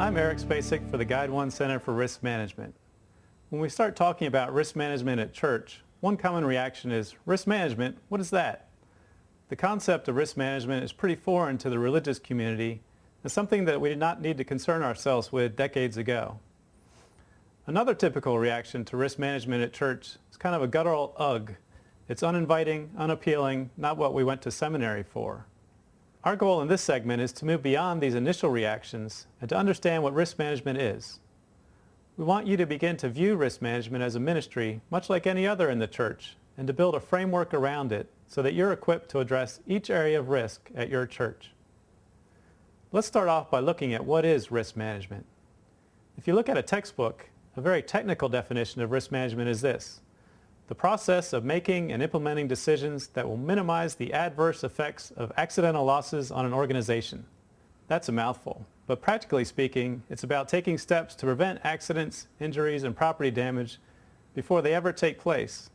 I'm Eric Spacek for the Guide One Center for Risk Management. When we start talking about risk management at church, one common reaction is, risk management, what is that? The concept of risk management is pretty foreign to the religious community and something that we did not need to concern ourselves with decades ago. Another typical reaction to risk management at church is kind of a guttural ugh. It's uninviting, unappealing, not what we went to seminary for. Our goal in this segment is to move beyond these initial reactions and to understand what risk management is. We want you to begin to view risk management as a ministry, much like any other in the church, and to build a framework around it so that you're equipped to address each area of risk at your church. Let's start off by looking at what is risk management. If you look at a textbook, a very technical definition of risk management is this: the process of making and implementing decisions that will minimize the adverse effects of accidental losses on an organization. That's a mouthful, but practically speaking, it's about taking steps to prevent accidents, injuries, and property damage before they ever take place.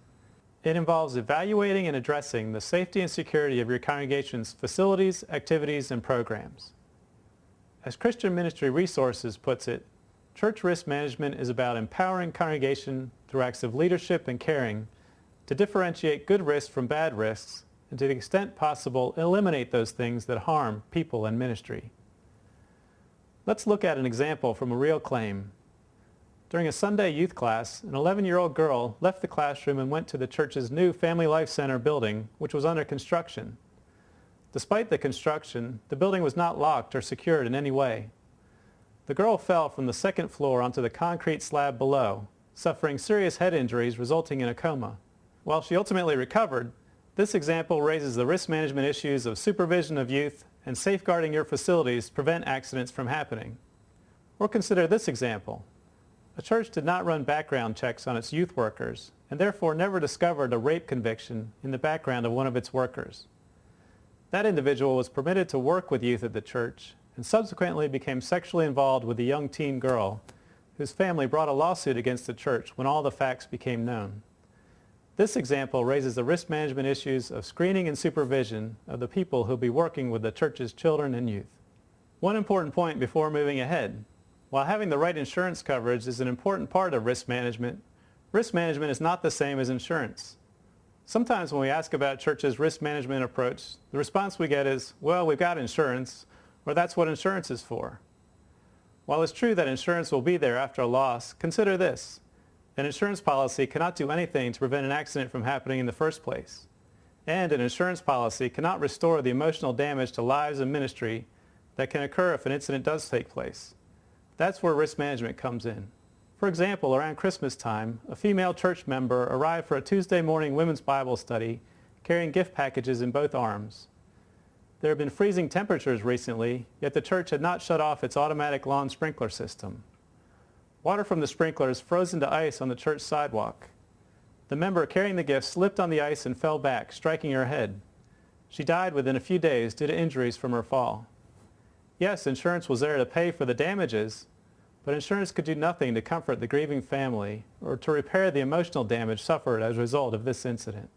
It involves evaluating and addressing the safety and security of your congregation's facilities, activities, and programs. As Christian Ministry Resources puts it, church risk management is about empowering congregation through acts of leadership and caring to differentiate good risks from bad risks and to the extent possible eliminate those things that harm people and ministry. Let's look at an example from a real claim. During a Sunday youth class, an 11-year-old girl left the classroom and went to the church's new Family Life Center building, which was under construction. Despite the construction, the building was not locked or secured in any way. The girl fell from the second floor onto the concrete slab below, suffering serious head injuries resulting in a coma. While she ultimately recovered, this example raises the risk management issues of supervision of youth and safeguarding your facilities to prevent accidents from happening. Or consider this example. A church did not run background checks on its youth workers and therefore never discovered a rape conviction in the background of one of its workers. That individual was permitted to work with youth at the church and subsequently became sexually involved with a young teen girl whose family brought a lawsuit against the church when all the facts became known. This example raises the risk management issues of screening and supervision of the people who will be working with the church's children and youth. One important point before moving ahead. While having the right insurance coverage is an important part of risk management is not the same as insurance. Sometimes when we ask about churches' risk management approach, the response we get is, well, we've got insurance, or that's what insurance is for. While it's true that insurance will be there after a loss, consider this. An insurance policy cannot do anything to prevent an accident from happening in the first place. And an insurance policy cannot restore the emotional damage to lives and ministry that can occur if an incident does take place. That's where risk management comes in. For example, around Christmas time, a female church member arrived for a Tuesday morning women's Bible study carrying gift packages in both arms. There have been freezing temperatures recently, yet the church had not shut off its automatic lawn sprinkler system. Water from the sprinklers froze into ice on the church sidewalk. The member carrying the gift slipped on the ice and fell back, striking her head. She died within a few days due to injuries from her fall. Yes, insurance was there to pay for the damages, but insurance could do nothing to comfort the grieving family or to repair the emotional damage suffered as a result of this incident.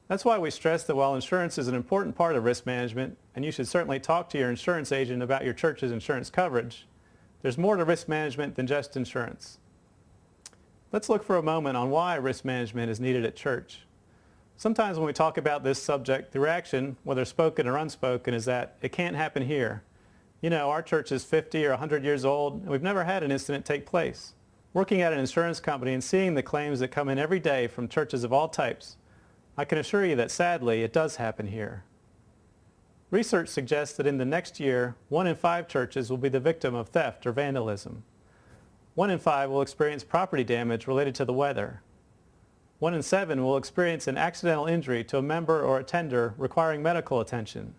That's why we stress that while insurance is an important part of risk management, and you should certainly talk to your insurance agent about your church's insurance coverage, there's more to risk management than just insurance. Let's look for a moment on why risk management is needed at church. Sometimes when we talk about this subject, the reaction, whether spoken or unspoken, is that it can't happen here. You know, our church is 50 or 100 years old, and we've never had an incident take place. Working at an insurance company and seeing the claims that come in every day from churches of all types, I can assure you that sadly, it does happen here. Research suggests that in the next year, 1 in 5 churches will be the victim of theft or vandalism. 1 in 5 will experience property damage related to the weather. 1 in 7 will experience an accidental injury to a member or attender requiring medical attention.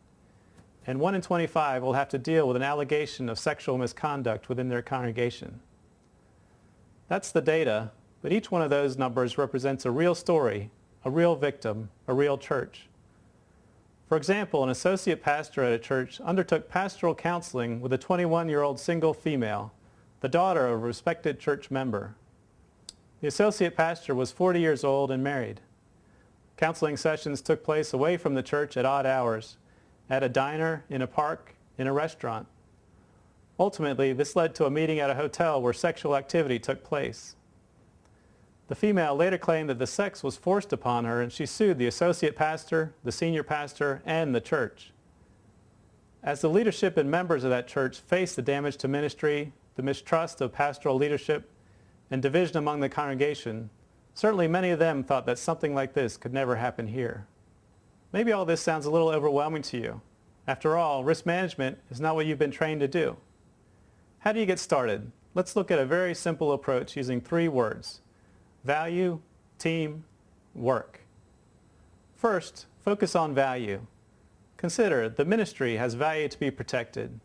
And 1 in 25 will have to deal with an allegation of sexual misconduct within their congregation. That's the data, but each one of those numbers represents a real story, a real victim, a real church. For example, an associate pastor at a church undertook pastoral counseling with a 21-year-old single female, the daughter of a respected church member. The associate pastor was 40 years old and married. Counseling sessions took place away from the church at odd hours, at a diner, in a park, in a restaurant. Ultimately, this led to a meeting at a hotel where sexual activity took place. The female later claimed that the sex was forced upon her, and she sued the associate pastor, the senior pastor, and the church. As the leadership and members of that church faced the damage to ministry, the mistrust of pastoral leadership, and division among the congregation, certainly many of them thought that something like this could never happen here. Maybe all this sounds a little overwhelming to you. After all, risk management is not what you've been trained to do. How do you get started? Let's look at a very simple approach using 3 words: value, team, work. First, focus on value. Consider the ministry has value to be protected.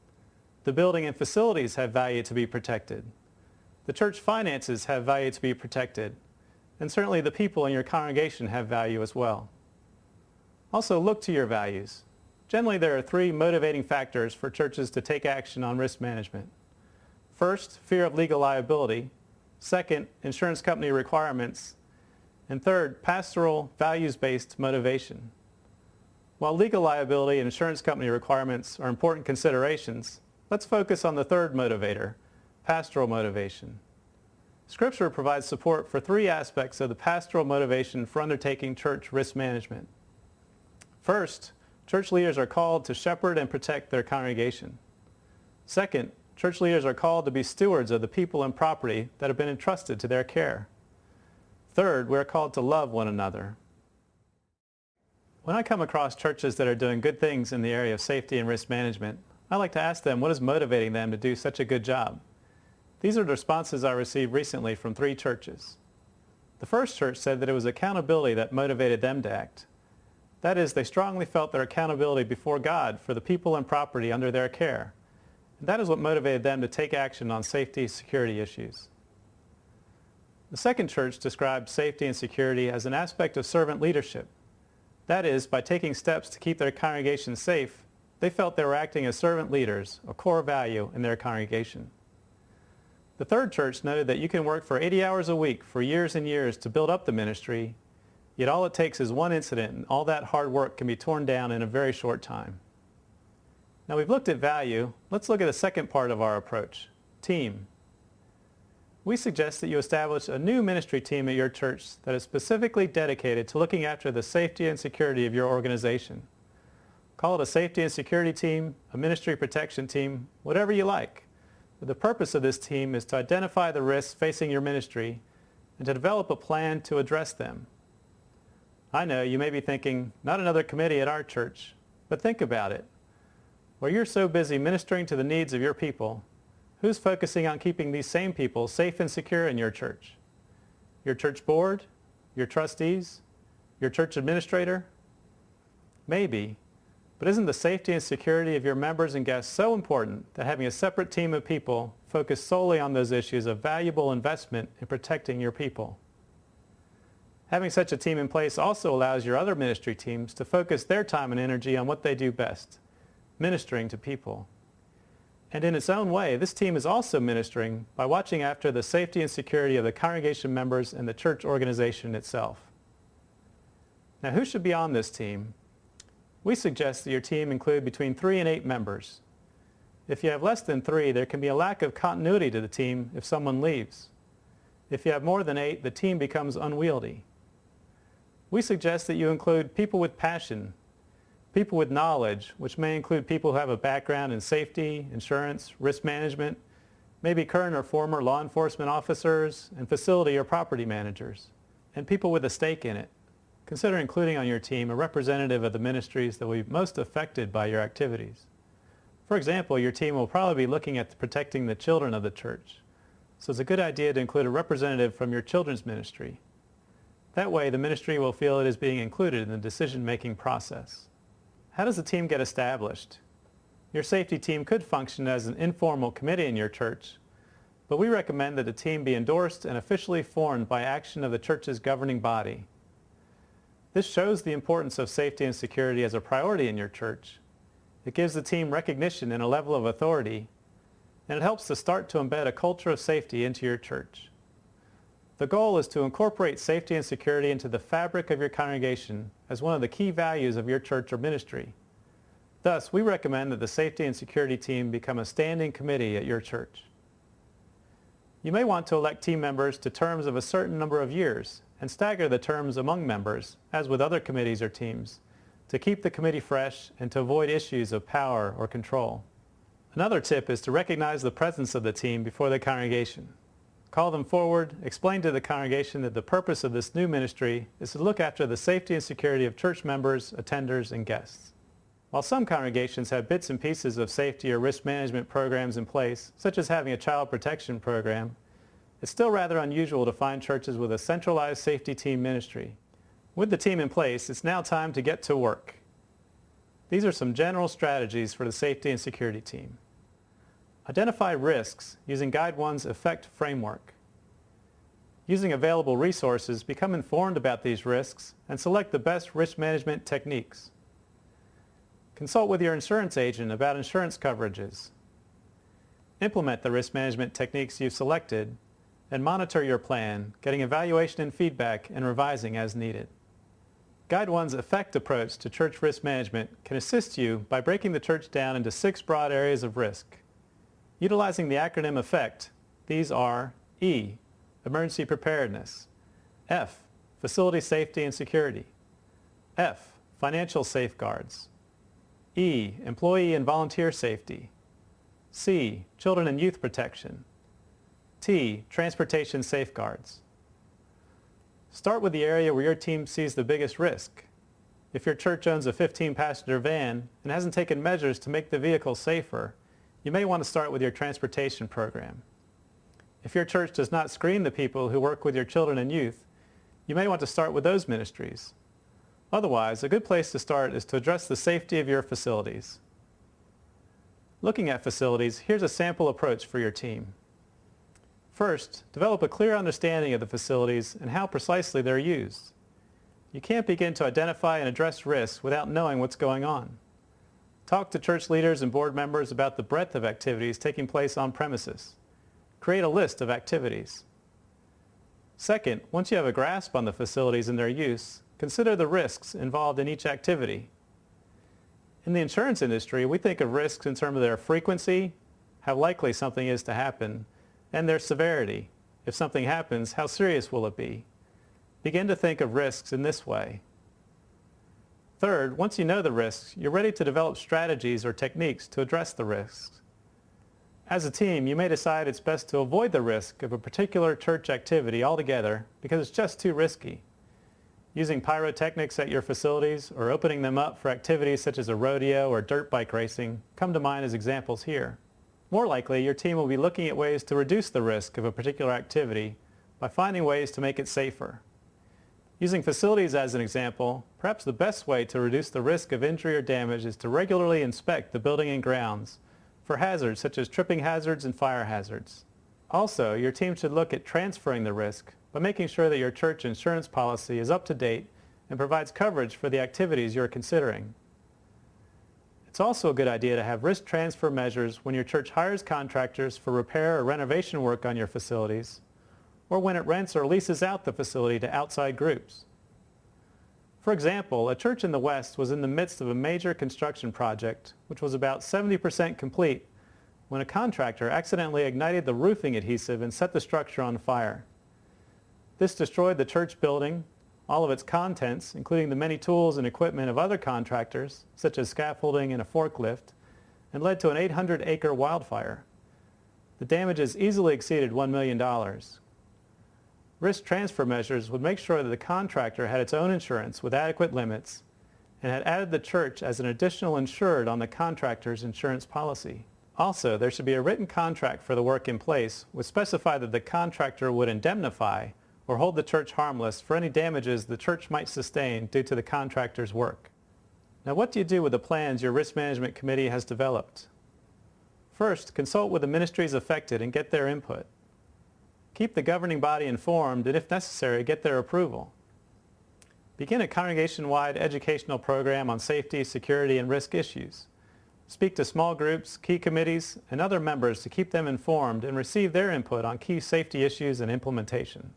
The building and facilities have value to be protected. The church finances have value to be protected. And certainly the people in your congregation have value as well. Also, look to your values. Generally, there are 3 motivating factors for churches to take action on risk management. First, fear of legal liability. Second, insurance company requirements. And third, pastoral, values-based motivation. While legal liability and insurance company requirements are important considerations, let's focus on the third motivator, pastoral motivation. Scripture provides support for 3 aspects of the pastoral motivation for undertaking church risk management. First, church leaders are called to shepherd and protect their congregation. Second, church leaders are called to be stewards of the people and property that have been entrusted to their care. Third, we are called to love one another. When I come across churches that are doing good things in the area of safety and risk management, I like to ask them what is motivating them to do such a good job. These are the responses I received recently from 3 churches. The first church said that it was accountability that motivated them to act. That is, they strongly felt their accountability before God for the people and property under their care. And that is what motivated them to take action on safety and security issues. The second church described safety and security as an aspect of servant leadership. That is, by taking steps to keep their congregation safe, they felt they were acting as servant leaders, a core value in their congregation. The third church noted that you can work for 80 hours a week for years and years to build up the ministry, yet all it takes is one incident and all that hard work can be torn down in a very short time. Now we've looked at value, let's look at the second part of our approach, team. We suggest that you establish a new ministry team at your church that is specifically dedicated to looking after the safety and security of your organization. Call it a safety and security team, a ministry protection team, whatever you like. But the purpose of this team is to identify the risks facing your ministry and to develop a plan to address them. I know you may be thinking, not another committee at our church, but think about it. While you're so busy ministering to the needs of your people, who's focusing on keeping these same people safe and secure in your church? Your church board? Your trustees? Your church administrator? Maybe, but isn't the safety and security of your members and guests so important that having a separate team of people focused solely on those issues of valuable investment in protecting your people? Having such a team in place also allows your other ministry teams to focus their time and energy on what they do best, ministering to people. And in its own way, this team is also ministering by watching after the safety and security of the congregation members and the church organization itself. Now, who should be on this team? We suggest that your team include between 3 and 8 members. If you have less than 3, there can be a lack of continuity to the team if someone leaves. If you have more than 8, the team becomes unwieldy. We suggest that you include people with passion, people with knowledge, which may include people who have a background in safety, insurance, risk management, maybe current or former law enforcement officers, and facility or property managers, and people with a stake in it. Consider including on your team a representative of the ministries that will be most affected by your activities. For example, your team will probably be looking at protecting the children of the church. So it's a good idea to include a representative from your children's ministry. That way, the ministry will feel it is being included in the decision-making process. How does the team get established? Your safety team could function as an informal committee in your church, but we recommend that the team be endorsed and officially formed by action of the church's governing body. This shows the importance of safety and security as a priority in your church. It gives the team recognition and a level of authority, and it helps to start to embed a culture of safety into your church. The goal is to incorporate safety and security into the fabric of your congregation as one of the key values of your church or ministry. Thus, we recommend that the safety and security team become a standing committee at your church. You may want to elect team members to terms of a certain number of years and stagger the terms among members, as with other committees or teams, to keep the committee fresh and to avoid issues of power or control. Another tip is to recognize the presence of the team before the congregation. Call them forward, explain to the congregation that the purpose of this new ministry is to look after the safety and security of church members, attenders, and guests. While some congregations have bits and pieces of safety or risk management programs in place, such as having a child protection program, it's still rather unusual to find churches with a centralized safety team ministry. With the team in place, it's now time to get to work. These are some general strategies for the safety and security team. Identify risks using Guide 1's EFFECT framework. Using available resources, become informed about these risks and select the best risk management techniques. Consult with your insurance agent about insurance coverages. Implement the risk management techniques you've selected and monitor your plan, getting evaluation and feedback and revising as needed. Guide 1's EFFECT approach to church risk management can assist you by breaking the church down into 6 broad areas of risk. Utilizing the acronym EFFECT, these are E, emergency preparedness; F, facility safety and security; F, financial safeguards; E, employee and volunteer safety; C, children and youth protection; T, transportation safeguards. Start with the area where your team sees the biggest risk. If your church owns a 15-passenger van and hasn't taken measures to make the vehicle safer, you may want to start with your transportation program. If your church does not screen the people who work with your children and youth, you may want to start with those ministries. Otherwise, a good place to start is to address the safety of your facilities. Looking at facilities, here's a sample approach for your team. First, develop a clear understanding of the facilities and how precisely they're used. You can't begin to identify and address risks without knowing what's going on. Talk to church leaders and board members about the breadth of activities taking place on premises. Create a list of activities. Second, once you have a grasp on the facilities and their use, consider the risks involved in each activity. In the insurance industry, we think of risks in terms of their frequency, how likely something is to happen, and their severity. If something happens, how serious will it be? Begin to think of risks in this way. Third, once you know the risks, you're ready to develop strategies or techniques to address the risks. As a team, you may decide it's best to avoid the risk of a particular church activity altogether because it's just too risky. Using pyrotechnics at your facilities or opening them up for activities such as a rodeo or dirt bike racing come to mind as examples here. More likely, your team will be looking at ways to reduce the risk of a particular activity by finding ways to make it safer. Using facilities as an example, perhaps the best way to reduce the risk of injury or damage is to regularly inspect the building and grounds for hazards such as tripping hazards and fire hazards. Also, your team should look at transferring the risk by making sure that your church insurance policy is up to date and provides coverage for the activities you're considering. It's also a good idea to have risk transfer measures when your church hires contractors for repair or renovation work on your facilities, or when it rents or leases out the facility to outside groups. For example, a church in the West was in the midst of a major construction project, which was about 70% complete, when a contractor accidentally ignited the roofing adhesive and set the structure on fire. This destroyed the church building, all of its contents, including the many tools and equipment of other contractors, such as scaffolding and a forklift, and led to an 800-acre wildfire. The damages easily exceeded $1 million. Risk transfer measures would make sure that the contractor had its own insurance with adequate limits and had added the church as an additional insured on the contractor's insurance policy. Also, there should be a written contract for the work in place which specified that the contractor would indemnify or hold the church harmless for any damages the church might sustain due to the contractor's work. Now, what do you do with the plans your risk management committee has developed? First, consult with the ministries affected and get their input. Keep the governing body informed and, if necessary, get their approval. Begin a congregation-wide educational program on safety, security, and risk issues. Speak to small groups, key committees, and other members to keep them informed and receive their input on key safety issues and implementation.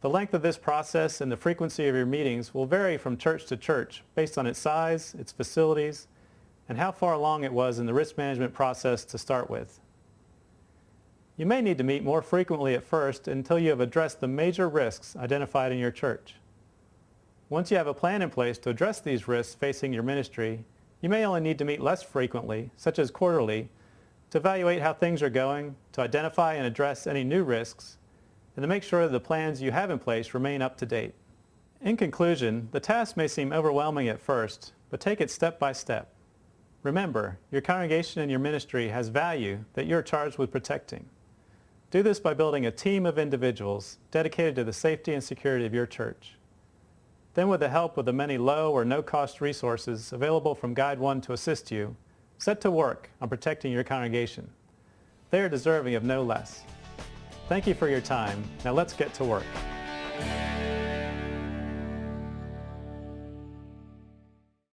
The length of this process and the frequency of your meetings will vary from church to church based on its size, its facilities, and how far along it was in the risk management process to start with. You may need to meet more frequently at first until you have addressed the major risks identified in your church. Once you have a plan in place to address these risks facing your ministry, you may only need to meet less frequently, such as quarterly, to evaluate how things are going, to identify and address any new risks, and to make sure that the plans you have in place remain up to date. In conclusion, the task may seem overwhelming at first, but take it step by step. Remember, your congregation and your ministry has value that you're charged with protecting. Do this by building a team of individuals dedicated to the safety and security of your church. Then, with the help of the many low or no-cost resources available from Guide One to assist you, set to work on protecting your congregation. They are deserving of no less. Thank you for your time. Now let's get to work.